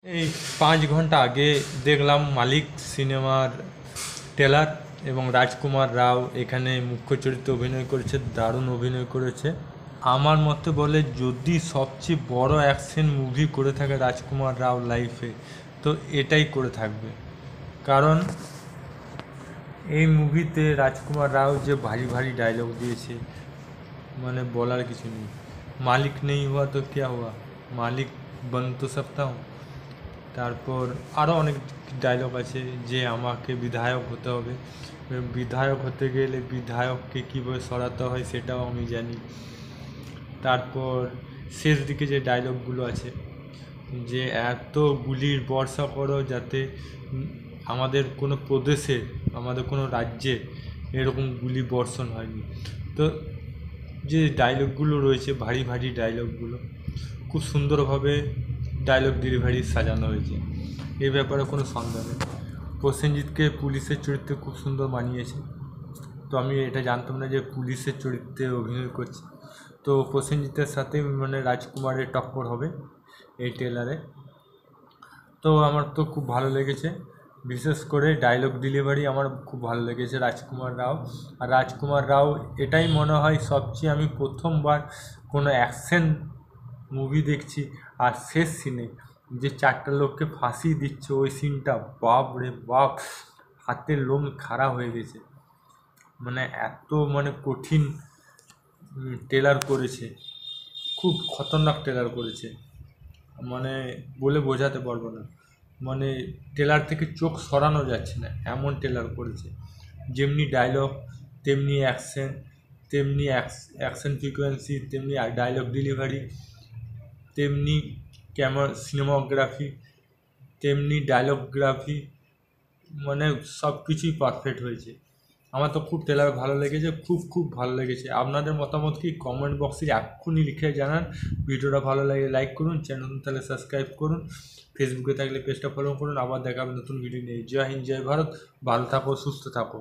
এই 5 ঘন্টা আগে দেখলাম মালিক সিনেমার ট্রেলার এবং রাজকুমার রাও এখানে মুখ্য চরিত্রে অভিনয় করেছে, দারুণ অভিনয় করেছে। আমার মতে বলে যদি সবচেয়ে বড় অ্যাকশন মুভি করে থাকে রাজকুমার রাও লাইফে, তো এটাই করে থাকবে। কারণ এই মুভিতে রাজকুমার রাও যে ভারী ভারী ডায়লগ দিয়েছে, মানে বলার কিছু নেই। মালিক নেই হুয়া তো ক্যা হুয়া, মালিক বন তো সকতা হুঁ। তারপর আরও অনেক ডায়লগ আছে যে আমাকে বিধায়ক হতে হবে, বিধায়ক হতে গেলে বিধায়ককে কীভাবে সরাতে হয় সেটাও আমি জানি। তারপর শেষ দিকে যে ডায়লগগুলো আছে যে এত গুলির বর্ষা করো যাতে আমাদের কোনো প্রদেশে, আমাদের কোনো রাজ্যে এরকম গুলি বর্ষণ হয়নি। তো যে ডায়লগগুলো রয়েছে ভারী ভারী ডায়লগগুলো খুব সুন্দরভাবে ডায়লগ ডেলিভারি সাজানো হয়েছে, এই ব্যাপারে কোনো সন্দেহ নেই। প্রসেনজিৎকে পুলিশের চরিত্রে খুব সুন্দর মানিয়েছে। তো আমি এটা জানতাম না যে পুলিশের চরিত্রে অভিনয় করছে। তো প্রসেনজিতের সাথে মানে রাজকুমারের টক্কর হবে এই ট্রেলারে। তো আমার তো খুব ভালো লেগেছে, বিশেষ করে ডায়লগ ডেলিভারি আমার খুব ভালো লেগেছে রাজকুমার রাও। আর রাজকুমার রাও এটাই মনে হয় সবচেয়ে আমি প্রথমবার কোনো অ্যাকশন মুভি দেখছি। আর শেষ সিনে যে 4টা লোককে ফাঁসি দিচ্ছে ওই সিনটা, বাপ রে বাপ, হাতের লোম খাড়া হয়ে গেছে। মানে এত মানে কঠিন ট্রেলার করেছে, খুব খতরনাক ট্রেলার করেছে, মানে বলে বোঝাতে পারবো না। মানে ট্রেলার থেকে চোখ সরানো যাচ্ছে না এমন ট্রেলার করেছে। যেমনি ডায়লগ তেমনি অ্যাকশন, তেমনি অ্যাকশন ফ্রিকোয়েন্সি, তেমনি ডায়লগ ডেলিভারি, তেমনি ক্যামেরা সিনেমাগ্রাফি, তেমনি ডায়লগগ্রাফি, মানে সব কিছুই পারফেক্ট হয়েছে। আমার তো খুব ট্রেলার ভালো লেগেছে, খুব খুব ভালো লেগেছে। আপনাদের মতামত কি কমেন্ট বক্সে এক্ষুনি লিখে জানান। ভিডিওটা ভালো লাগে লাইক করুন, চ্যানেল তাহলে সাবস্ক্রাইব করুন, ফেসবুকে থাকলে পেজটা ফলো করুন। আবার দেখা হবে নতুন ভিডিও নিয়ে। জয় হিন্দ, জয় ভারত, ভালো থাকো, সুস্থ থাকো।